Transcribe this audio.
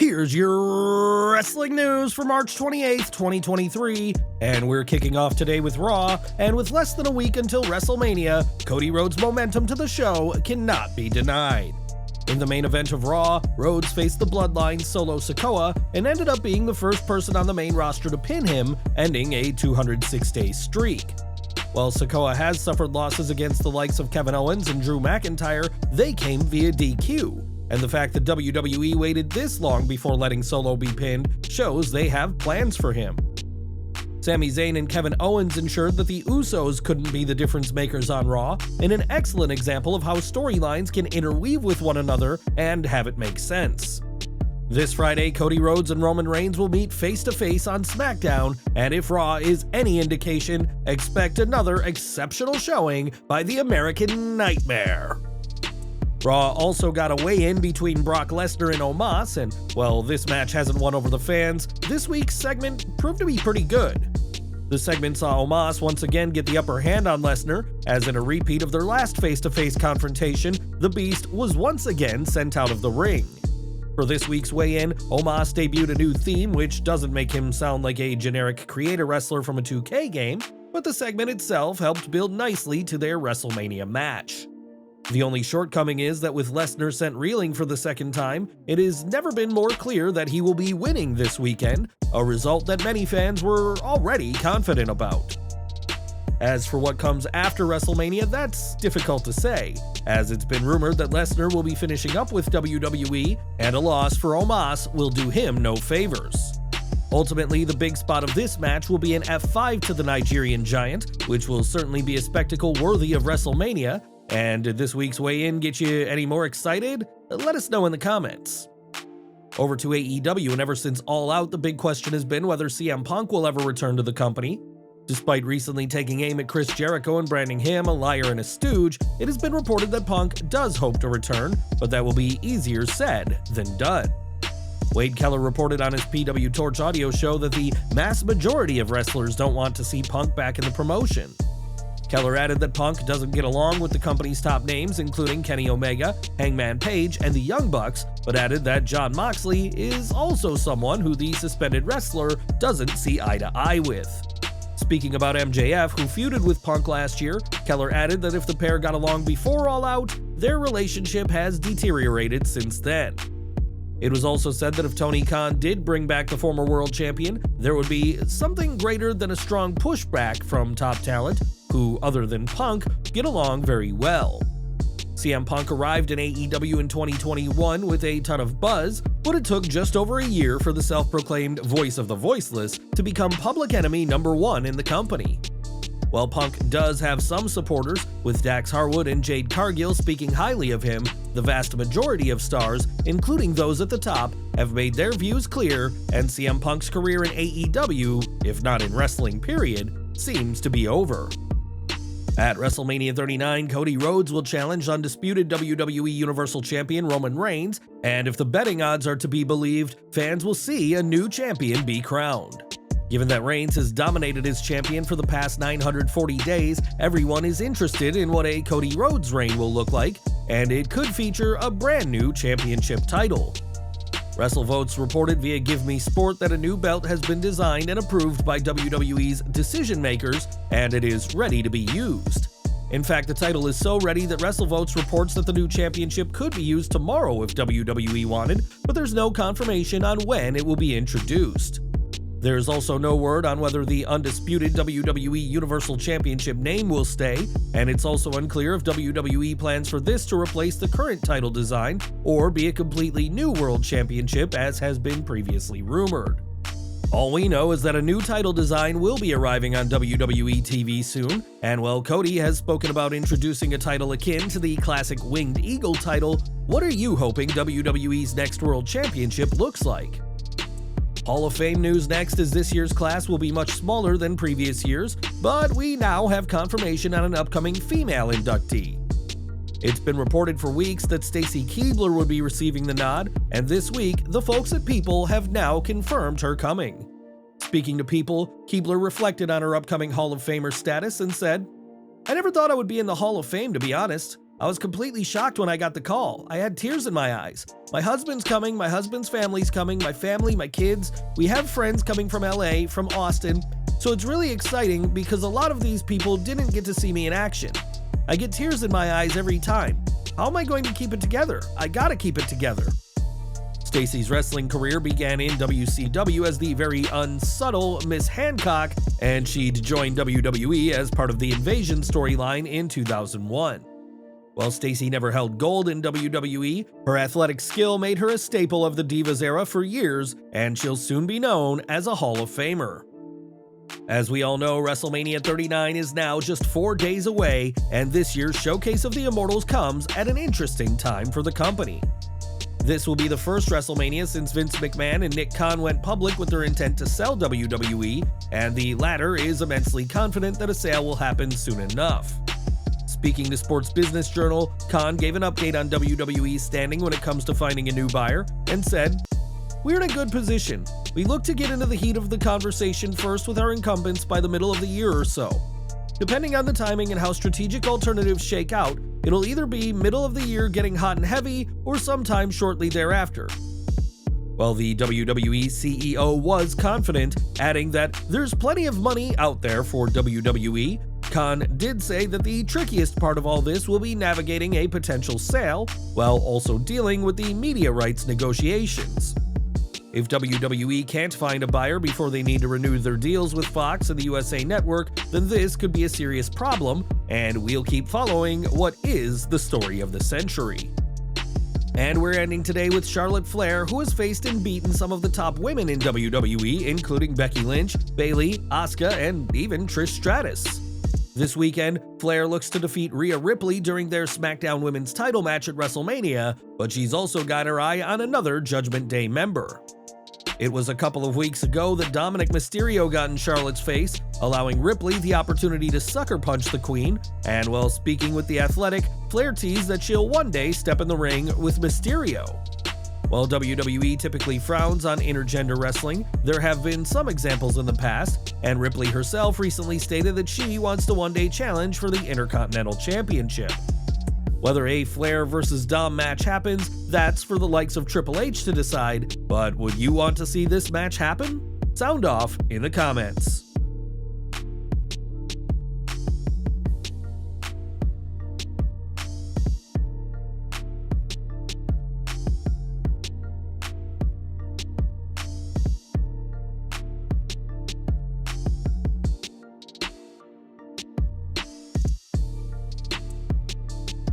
Here's your wrestling news for March 28th, 2023, and we're kicking off today with Raw, and with less than a week until WrestleMania, Cody Rhodes' momentum to the show cannot be denied. In the main event of Raw, Rhodes faced the Bloodline's Solo Sikoa and ended up being the first person on the main roster to pin him, ending a 206-day streak. While Sikoa has suffered losses against the likes of Kevin Owens and Drew McIntyre, they came via DQ. And the fact that WWE waited this long before letting Solo be pinned shows they have plans for him. Sami Zayn and Kevin Owens ensured that the Usos couldn't be the difference makers on Raw, in an excellent example of how storylines can interweave with one another and have it make sense. This Friday, Cody Rhodes and Roman Reigns will meet face-to-face on SmackDown, and if Raw is any indication, expect another exceptional showing by the American Nightmare. Raw also got a weigh-in between Brock Lesnar and OMOS, and while this match hasn't won over the fans, this week's segment proved to be pretty good. The segment saw OMOS once again get the upper hand on Lesnar, as in a repeat of their last face-to-face confrontation, the Beast was once again sent out of the ring. For this week's weigh-in, OMOS debuted a new theme, which doesn't make him sound like a generic creator wrestler from a 2K game, but the segment itself helped build nicely to their WrestleMania match. The only shortcoming is that with Lesnar sent reeling for the second time, it has never been more clear that he will be winning this weekend, a result that many fans were already confident about. As for what comes after WrestleMania, that's difficult to say, as it's been rumored that Lesnar will be finishing up with WWE, and a loss for Omos will do him no favors. Ultimately, the big spot of this match will be an F5 to the Nigerian Giant, which will certainly be a spectacle worthy of WrestleMania. And did this week's weigh-in get you any more excited? Let us know in the comments. Over to AEW, and ever since All Out, the big question has been whether CM Punk will ever return to the company. Despite recently taking aim at Chris Jericho and branding him a liar and a stooge, it has been reported that Punk does hope to return, but that will be easier said than done. Wade Keller reported on his PW Torch audio show that the mass majority of wrestlers don't want to see Punk back in the promotion. Keller added that Punk doesn't get along with the company's top names, including Kenny Omega, Hangman Page, and the Young Bucks, but added that Jon Moxley is also someone who the suspended wrestler doesn't see eye to eye with. Speaking about MJF, who feuded with Punk last year, Keller added that if the pair got along before All Out, their relationship has deteriorated since then. It was also said that if Tony Khan did bring back the former world champion, there would be something greater than a strong pushback from top talent, who, other than Punk, get along very well. CM Punk arrived in AEW in 2021 with a ton of buzz, but it took just over a year for the self-proclaimed voice of the voiceless to become public enemy #1 in the company. While Punk does have some supporters, with Dax Harwood and Jade Cargill speaking highly of him, the vast majority of stars, including those at the top, have made their views clear, and CM Punk's career in AEW, if not in wrestling period, seems to be over. At WrestleMania 39, Cody Rhodes will challenge undisputed WWE Universal Champion Roman Reigns, and if the betting odds are to be believed, fans will see a new champion be crowned. Given that Reigns has dominated as champion for the past 940 days, everyone is interested in what a Cody Rhodes reign will look like, and it could feature a brand new championship title. WrestleVotes reported via Give Me Sport that a new belt has been designed and approved by WWE's decision makers, and it is ready to be used. In fact, the title is so ready that WrestleVotes reports that the new championship could be used tomorrow if WWE wanted, but there's no confirmation on when it will be introduced. There's also no word on whether the undisputed WWE Universal Championship name will stay, and it's also unclear if WWE plans for this to replace the current title design or be a completely new World Championship as has been previously rumored. All we know is that a new title design will be arriving on WWE TV soon, and while Cody has spoken about introducing a title akin to the classic Winged Eagle title, what are you hoping WWE's next World Championship looks like? Hall of Fame news next, as this year's class will be much smaller than previous years, but we now have confirmation on an upcoming female inductee. It's been reported for weeks that Stacy Keibler would be receiving the nod, and this week, the folks at People have now confirmed her coming. Speaking to People, Keibler reflected on her upcoming Hall of Famer status and said, "I never thought I would be in the Hall of Fame, to be honest. I was completely shocked when I got the call. I had tears in my eyes. My husband's coming, my husband's family's coming, my family, my kids. We have friends coming from LA, from Austin. So it's really exciting because a lot of these people didn't get to see me in action. I get tears in my eyes every time. How am I going to keep it together? I gotta keep it together. Stacy's wrestling career began in WCW as the very unsubtle Miss Hancock, and she'd joined WWE as part of the Invasion storyline in 2001. While Stacy never held gold in WWE, her athletic skill made her a staple of the Divas era for years, and she'll soon be known as a Hall of Famer. As we all know, WrestleMania 39 is now just 4 days away, and this year's Showcase of the Immortals comes at an interesting time for the company. This will be the first WrestleMania since Vince McMahon and Nick Khan went public with their intent to sell WWE, and the latter is immensely confident that a sale will happen soon enough. Speaking to Sports Business Journal, Khan gave an update on WWE's standing when it comes to finding a new buyer, and said, "We're in a good position. We look to get into the heat of the conversation first with our incumbents by the middle of the year or so. Depending on the timing and how strategic alternatives shake out, it'll either be middle of the year getting hot and heavy or sometime shortly thereafter." While the WWE CEO was confident, adding that there's plenty of money out there for WWE, Khan did say that the trickiest part of all this will be navigating a potential sale, while also dealing with the media rights negotiations. If WWE can't find a buyer before they need to renew their deals with Fox and the USA Network, then this could be a serious problem, and we'll keep following what is the story of the century. And we're ending today with Charlotte Flair, who has faced and beaten some of the top women in WWE, including Becky Lynch, Bayley, Asuka, and even Trish Stratus. This weekend, Flair looks to defeat Rhea Ripley during their SmackDown Women's title match at WrestleMania, but she's also got her eye on another Judgment Day member. It was a couple of weeks ago that Dominik Mysterio got in Charlotte's face, allowing Ripley the opportunity to sucker punch the Queen, and while speaking with The Athletic, Flair teased that she'll one day step in the ring with Mysterio. While WWE typically frowns on intergender wrestling, there have been some examples in the past, and Ripley herself recently stated that she wants to one day challenge for the Intercontinental Championship. Whether a Flair versus Dom match happens, that's for the likes of Triple H to decide, but would you want to see this match happen? Sound off in the comments.